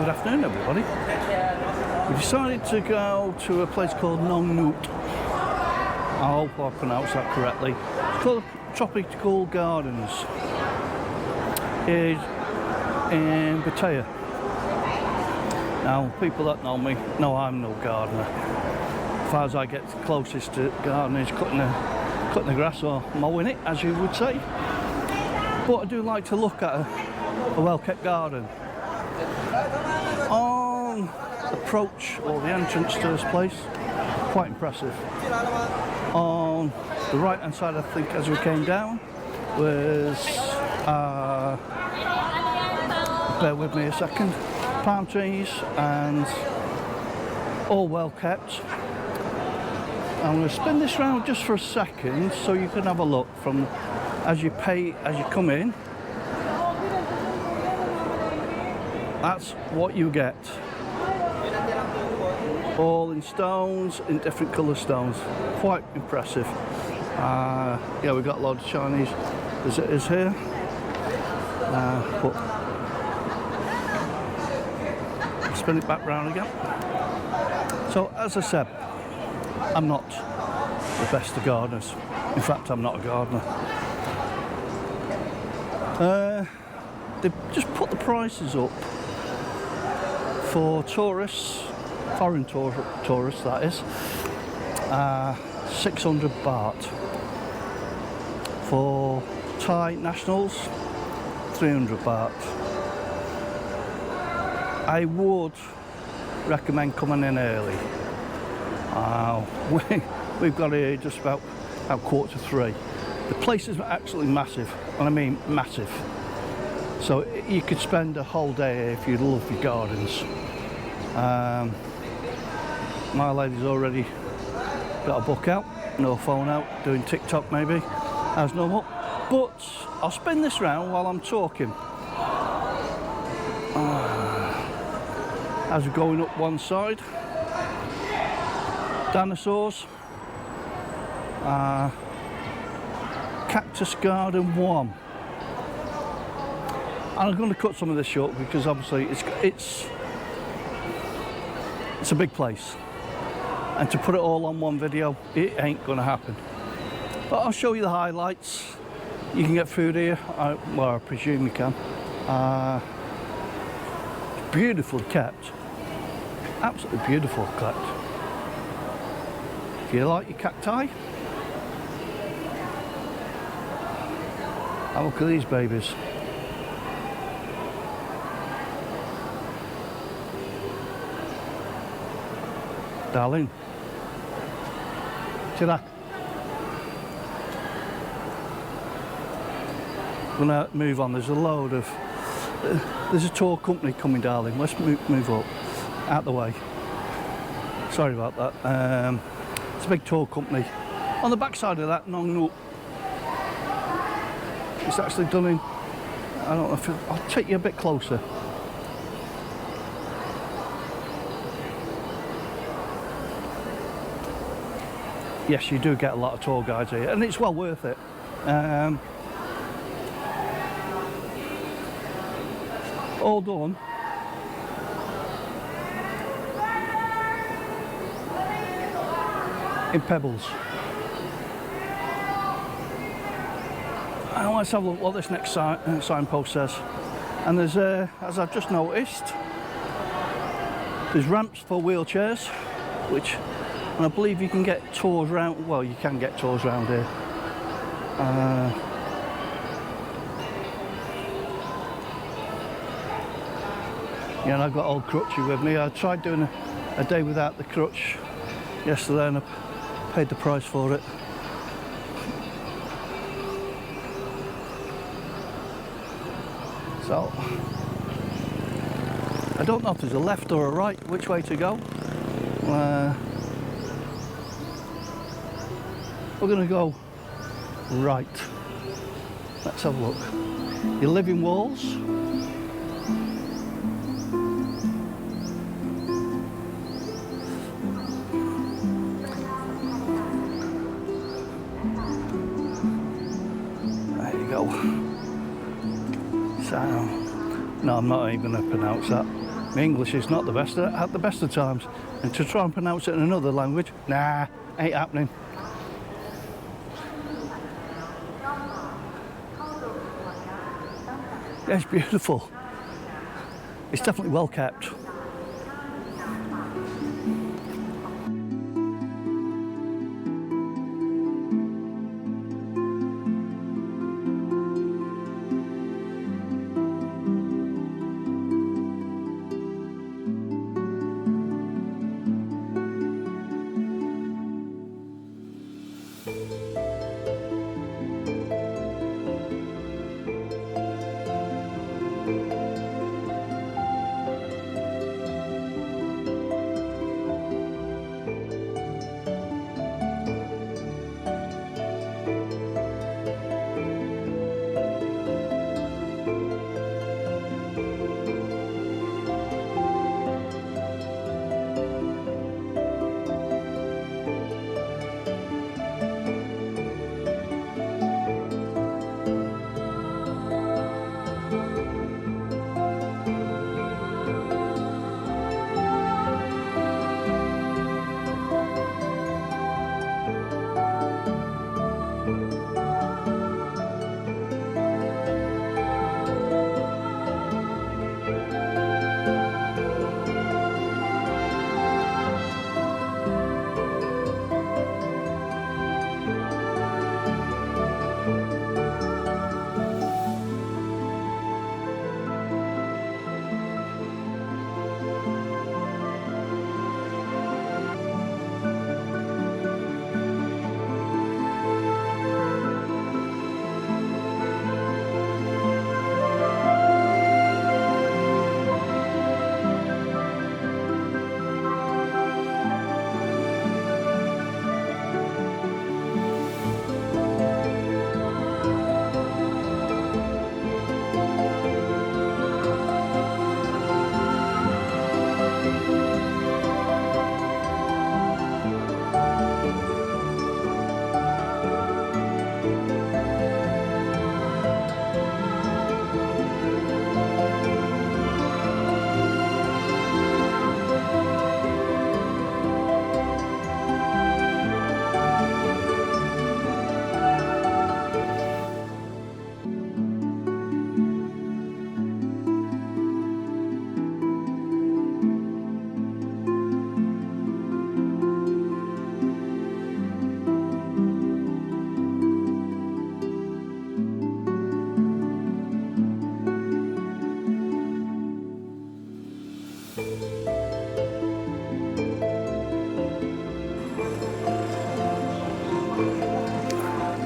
good afternoon everybody. We decided to go to a place called Nong Nooch. I hope I pronounced that correctly. It's called Tropical Gardens. It's in Pattaya. Now, people that know me know I'm no gardener. As far as I get closest to gardening is cutting the grass or mowing it, as you would say. But I do like to look at a well-kept garden. On approach or the entrance to this place, quite impressive. On the right hand side, I think, as we came down, was bear with me a second, palm trees and all well kept. I'm going to spin this round just for a second so you can have a look from as you come in. That's what you get. All in stones, in different colour stones. Quite impressive. Yeah, we've got a lot of Chinese visitors here. But spin it back round again. So, as I said, I'm not the best of gardeners. In fact, I'm not a gardener. They've just put the prices up for tourists, foreign tourists that is, 600 baht. For Thai nationals, 300 baht. I would recommend coming in early. We've got here just about 2:45. The place is absolutely massive, and I mean massive. So you could spend a whole day here if you love your gardens. My lady's already got a book out, no phone out, doing TikTok maybe, as normal. But I'll spin this round while I'm talking. As we're going up one side, dinosaurs, Cactus Garden 1. And I'm going to cut some of this short because obviously it's a big place, and to put it all on one video, it ain't going to happen. But I'll show you the highlights. You can get food here. Well, I presume you can. Beautifully kept. Absolutely beautiful kept. If you like your cacti, have a look at these babies. Darling, Chirac. We're gonna move on. There's a load of. There's a tour company coming, darling. Let's move up, out the way. Sorry about that. It's a big tour company. On the back side of that, Nong Nooch. It's actually done in. I don't know if I'll take you a bit closer. Yes, you do get a lot of tour guides here, and it's well worth it. All done. In pebbles. And let's have a look what this next signpost says. And there's, as I've just noticed, there's ramps for wheelchairs, which. And I believe you can get tours around, well, you can get tours around here. Yeah, and I've got old crutchy with me. I tried doing a day without the crutch yesterday and I paid the price for it. So, I don't know if there's a left or a right, which way to go. We're going to go right. Let's have a look. Your living walls. There you go. So, no, I'm not even going to pronounce that. My English is not the best at the best of times, and to try and pronounce it in another language, nah, ain't happening. Yeah, it's beautiful. It's definitely well kept.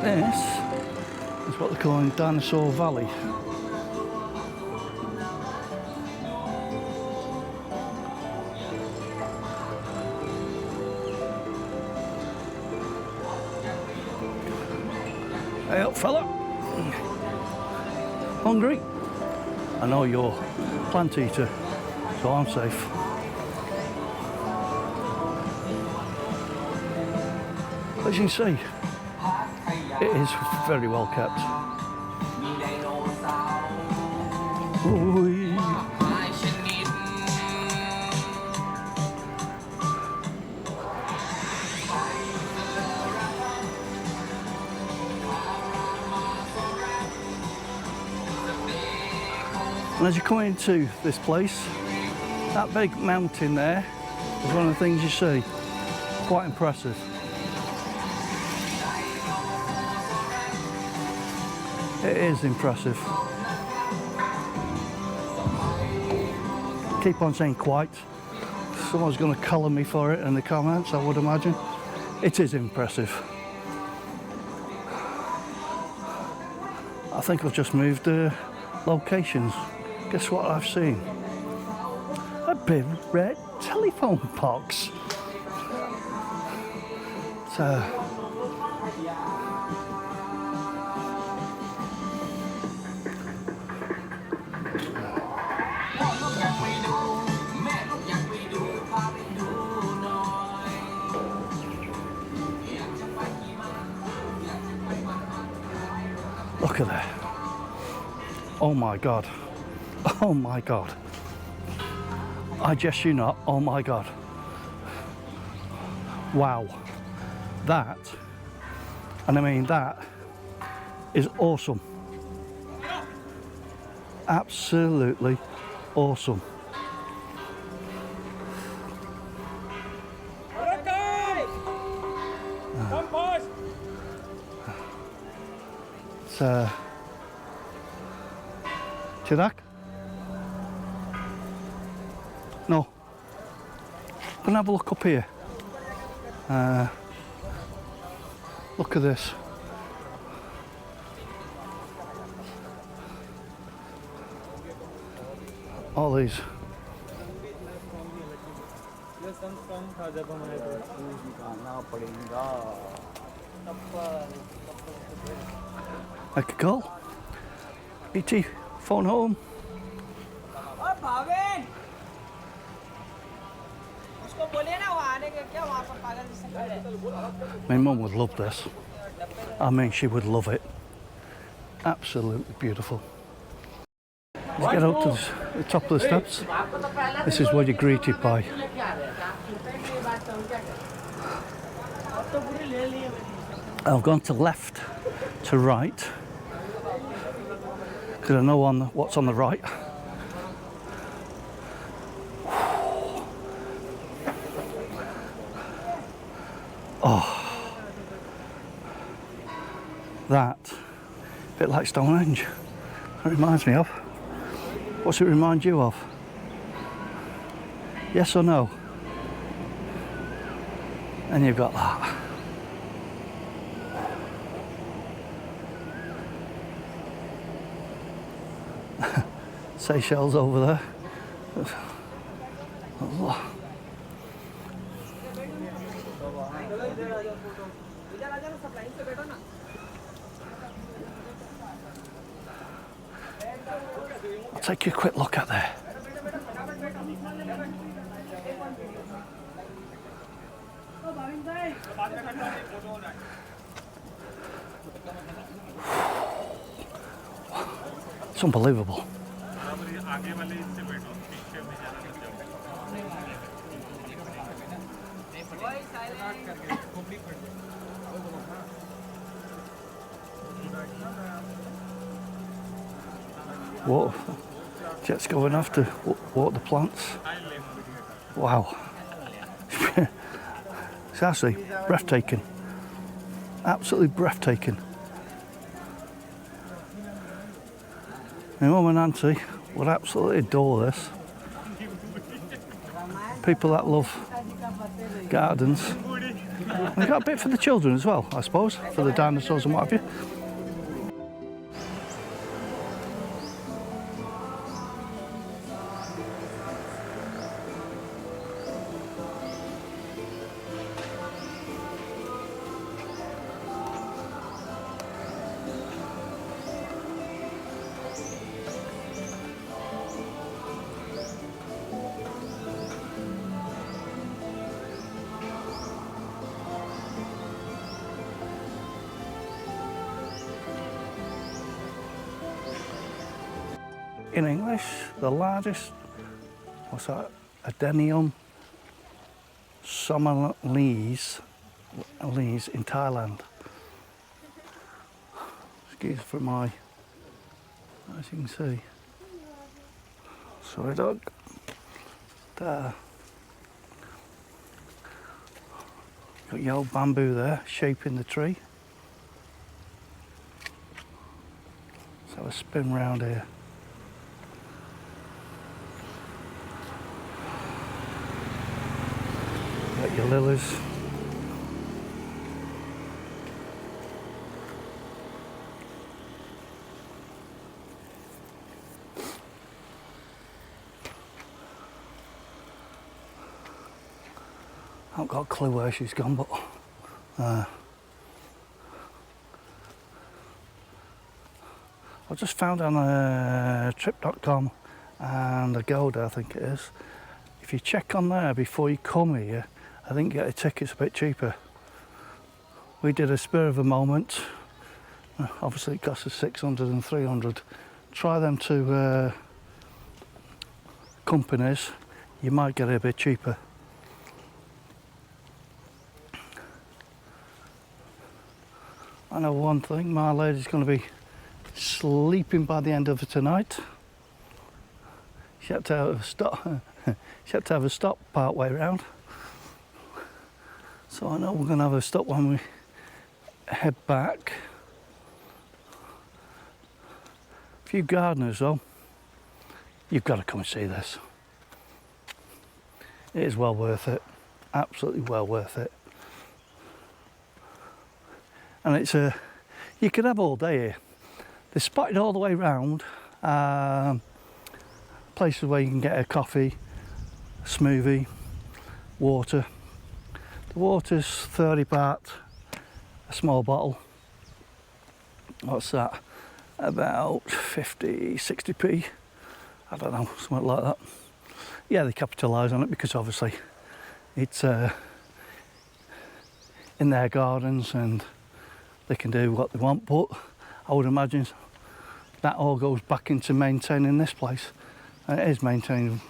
This is what they're calling Dinosaur Valley. Hey up, fella. Hungry? I know you're a plant eater, so I'm safe. As you can see, it is very well kept. Ooh. And as you come into this place, that big mountain there is one of the things you see. Quite impressive. It is impressive. Keep on saying quite. Someone's going to colour me for it in the comments, I would imagine. It is impressive. I think I've just moved locations. Guess what I've seen? A big red telephone box. So, look at that. Oh my God. Oh my God. I guess you not. Oh my God. Wow. That, and I mean that, is awesome. Absolutely awesome. It's Chirac? No. Gonna have a look up here. Look at this. All these. Like a call. BT, phone home. My mum would love this. I mean, she would love it. Absolutely beautiful. Let's get up to the top of the steps. This is where you're greeted by. I've gone to left to right because I know what's on the right. Oh, that, a bit like Stonehenge. That reminds me of. What's it remind you of? Yes or no? And you've got that. Seychelles over there. I'll take you a quick look at there. It's unbelievable. Whoa, jet's going off to water the plants. Wow. It's actually breathtaking. Absolutely breathtaking. My mum and auntie would absolutely adore this. People that love gardens. And they've got a bit for the children as well, I suppose, for the dinosaurs and what have you. In English, the largest, what's that, Adenium Somalis in Thailand. Excuse for my, as you can see. Sorry dog. There. Got yellow bamboo there, shaping the tree. Let's have a spin round here. Got your lilies. I haven't got a clue where she's gone, but I just found on trip.com and Agoda, I think it is. If you check on there before you come here, I think you get the tickets a bit cheaper. We did a spur of a moment. Obviously it cost us 600 and 300. Try them two companies, you might get it a bit cheaper. I know one thing, my lady's going to be sleeping by the end of it tonight. She had to have a stop. She had to have a stop part way around. So I know we're going to have a stop when we head back. A few gardeners though, you've got to come and see this. It is well worth it, absolutely well worth it. And it's you could have all day here. They're spotted all the way round. Places where you can get a coffee, a smoothie, water. The water's 30 baht, a small bottle. What's that? About 50, 60p. I don't know, something like that. Yeah, they capitalise on it because obviously it's in their gardens and they can do what they want, but I would imagine that all goes back into maintaining this place. And it is maintained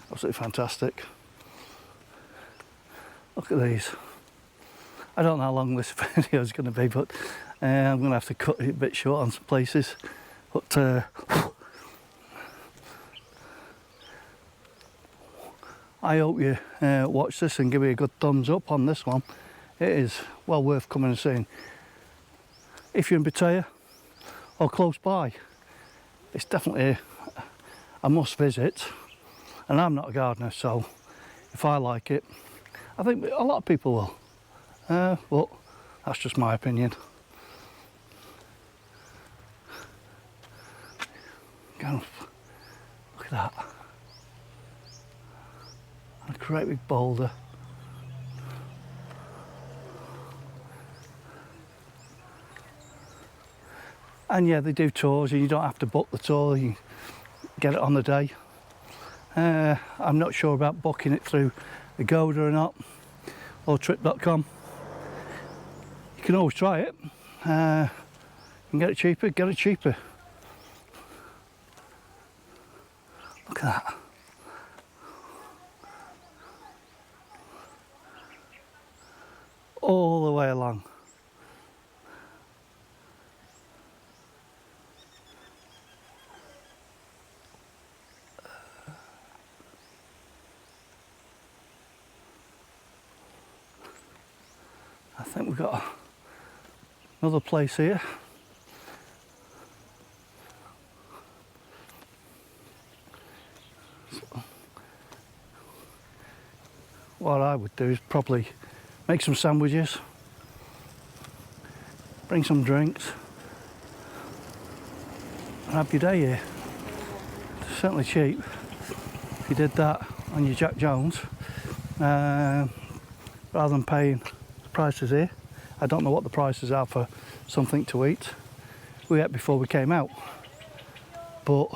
absolutely fantastic. Look at these. I don't know how long this video is going to be, but I'm going to have to cut it a bit short on some places. But I hope you watch this and give me a good thumbs up on this one. It is well worth coming and seeing. If you're in Pattaya or close by, it's definitely a must visit. And I'm not a gardener, so if I like it, I think a lot of people will. But that's just my opinion. Look at that. A great big boulder. And yeah, they do tours and you don't have to book the tour, you get it on the day. I'm not sure about booking it through Agoda or not, or trip.com. You can always try it. You can get it cheaper, get it cheaper. Look at that. All the way along. I think we've got another place here. So, what I would do is probably make some sandwiches, bring some drinks, and have your day here. It's certainly cheap if you did that on your Jack Jones, rather than paying the prices here. I don't know what the prices are for something to eat. We ate before we came out, but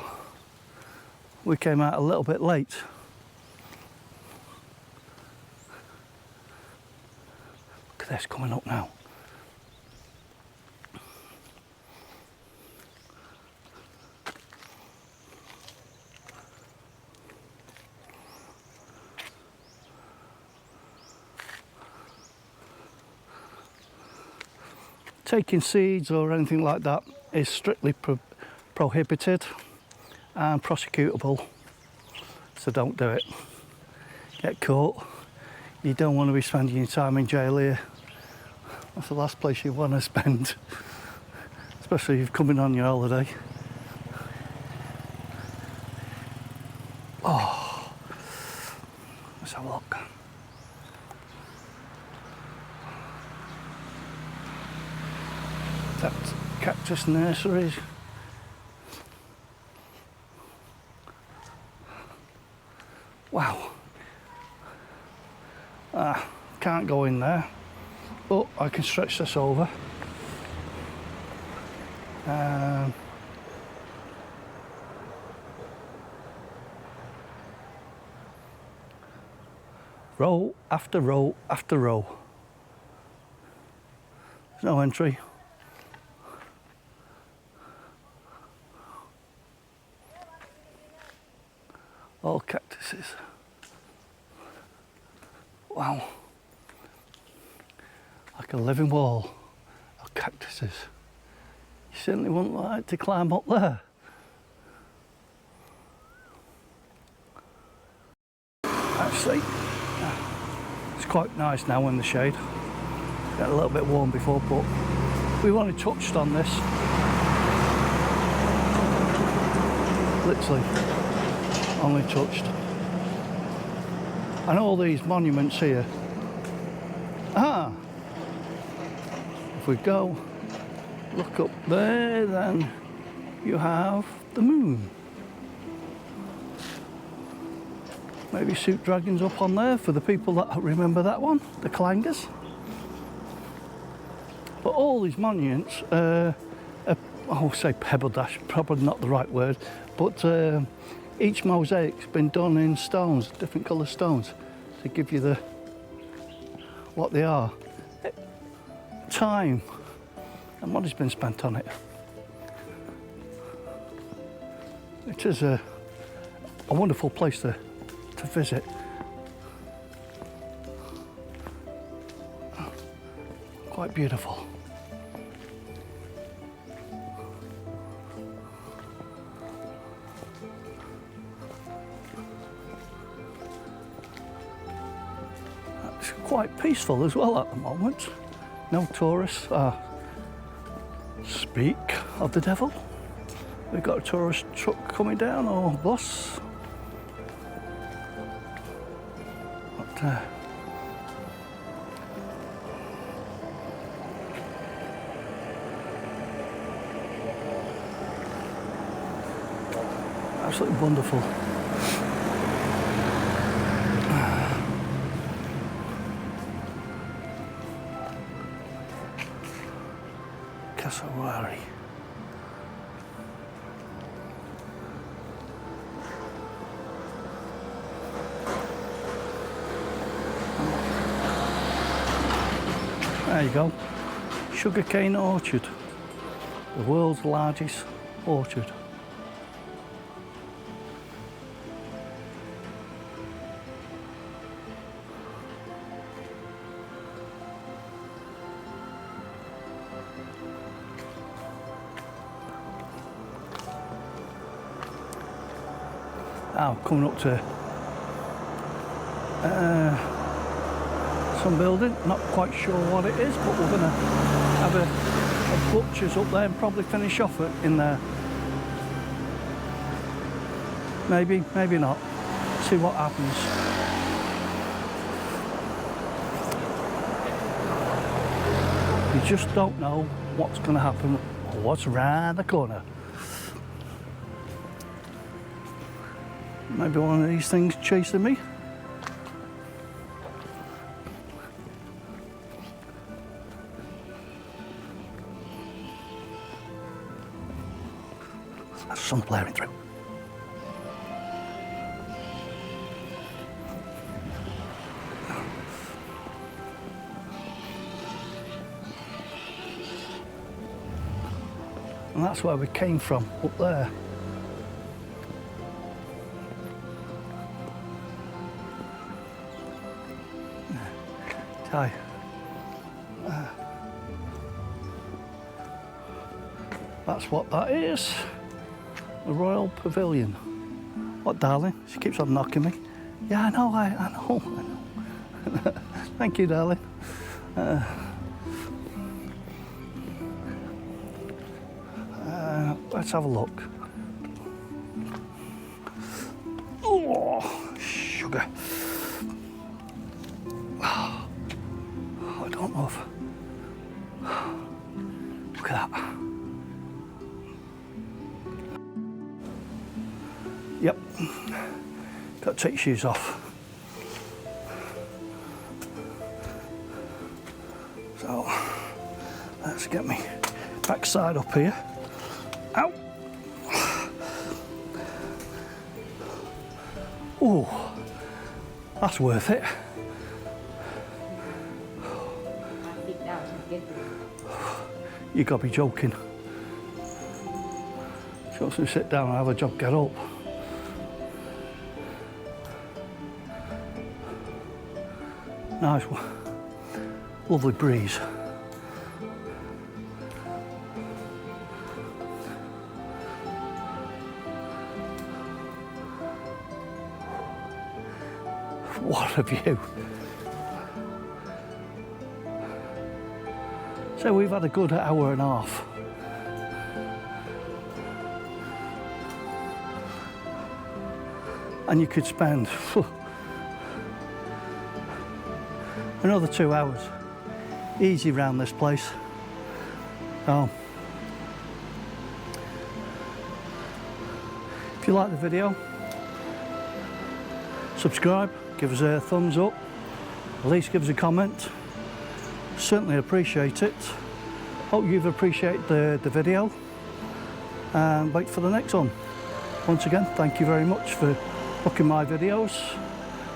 we came out a little bit late. This coming up now. Taking seeds or anything like that is strictly prohibited and prosecutable, so don't do it. Get caught. You don't want to be spending your time in jail here. That's the last place you want to spend, especially if you're coming on your holiday. Oh, let's have a look. That's cactus nurseries. Wow. Can't go in there, but I can stretch this over. Row after row after row. There's no entry. All cactuses. living wall of cactuses. You certainly wouldn't like to climb up there. Actually, it's quite nice now in the shade. Got a little bit warm before, but we've only touched on this. Literally, only touched. And all these monuments here. If we go look up there, then you have the moon. Maybe soup dragons up on there for the people that remember that one, the clangers. But all these monuments, I will say pebble dash, probably not the right word, but each mosaic's been done in stones, different colour stones, to give you what they are. Time and money's been spent on it. It is a wonderful place to visit. Quite beautiful. It's quite peaceful as well at the moment. No tourists. Speak of the devil. We've got a tourist truck coming down, or bus. But, absolutely wonderful. Casawari. There you go. Sugarcane orchard. The world's largest orchard. Now coming up to some building, not quite sure what it is, but we're going to have a butcher's up there and probably finish off it in there. Maybe, maybe not. See what happens. You just don't know what's going to happen or what's around the corner. Maybe one of these things chasing me. That's sun blaring through. And that's where we came from, up there. Hi. That's what that is. The Royal Pavilion. What, darling? She keeps on knocking me. Yeah, I know, I know. Thank you, darling. Let's have a look. Oh, sugar. I don't know if... Look at that. Yep. Got to take your shoes off. So, let's get me backside up here. Ow! Oh, that's worth it. You gotta be joking. She wants to sit down and have a job, get up. Nice one. Lovely breeze. What a view. So we've had a good hour and a half. And you could spend another 2 hours easy round this place. So, if you like the video, subscribe, give us a thumbs up, at least give us a comment. Certainly appreciate it. Hope you've appreciated the video, and wait for the next one. Once again, thank you very much for looking my videos.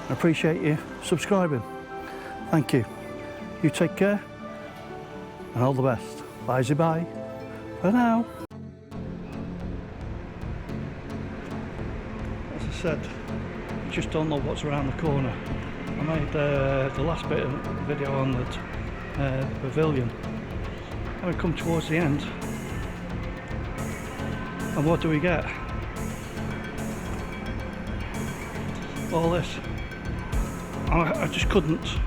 I appreciate you subscribing. Thank you. You take care and all the best. Bye-bye for now. As I said, you just don't know what's around the corner. I made the last bit of video on the pavilion, and we come towards the end, and what do we get? All this. I just couldn't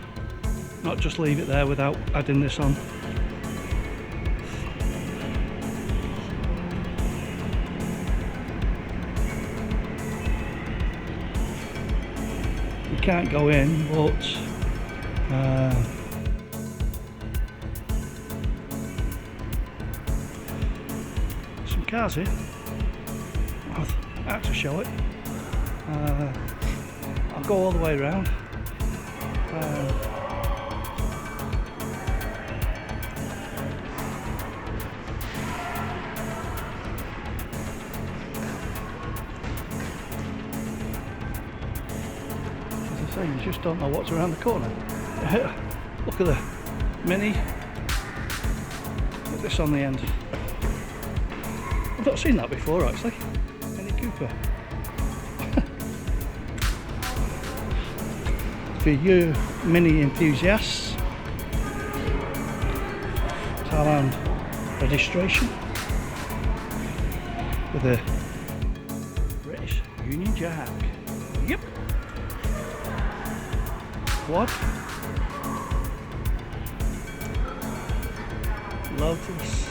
not just leave it there without adding this on. You can't go in, but some cars here. I have to show it. I'll go all the way around. As I say, you just don't know what's around the corner. Look at the Mini. Look at this on the end. I've not seen that before actually. Mini Cooper. For you Mini enthusiasts, Thailand registration with a British Union Jack. Yep. What? Lotus.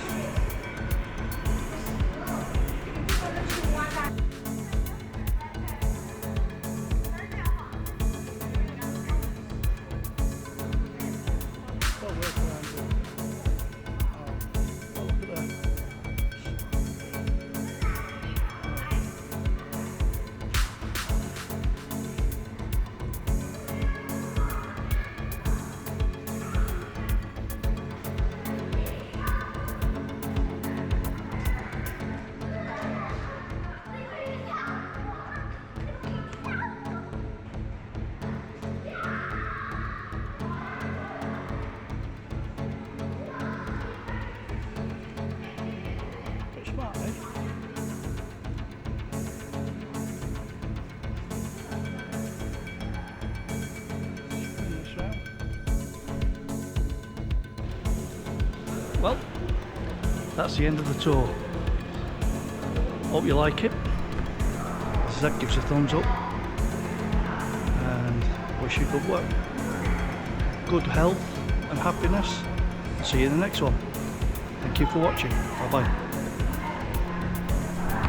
Smart, eh? Well, that's the end of the tour. Hope you like it. Zach gives a thumbs up and wish you good work, good health and happiness. See you in the next one. Thank you for watching. Bye bye.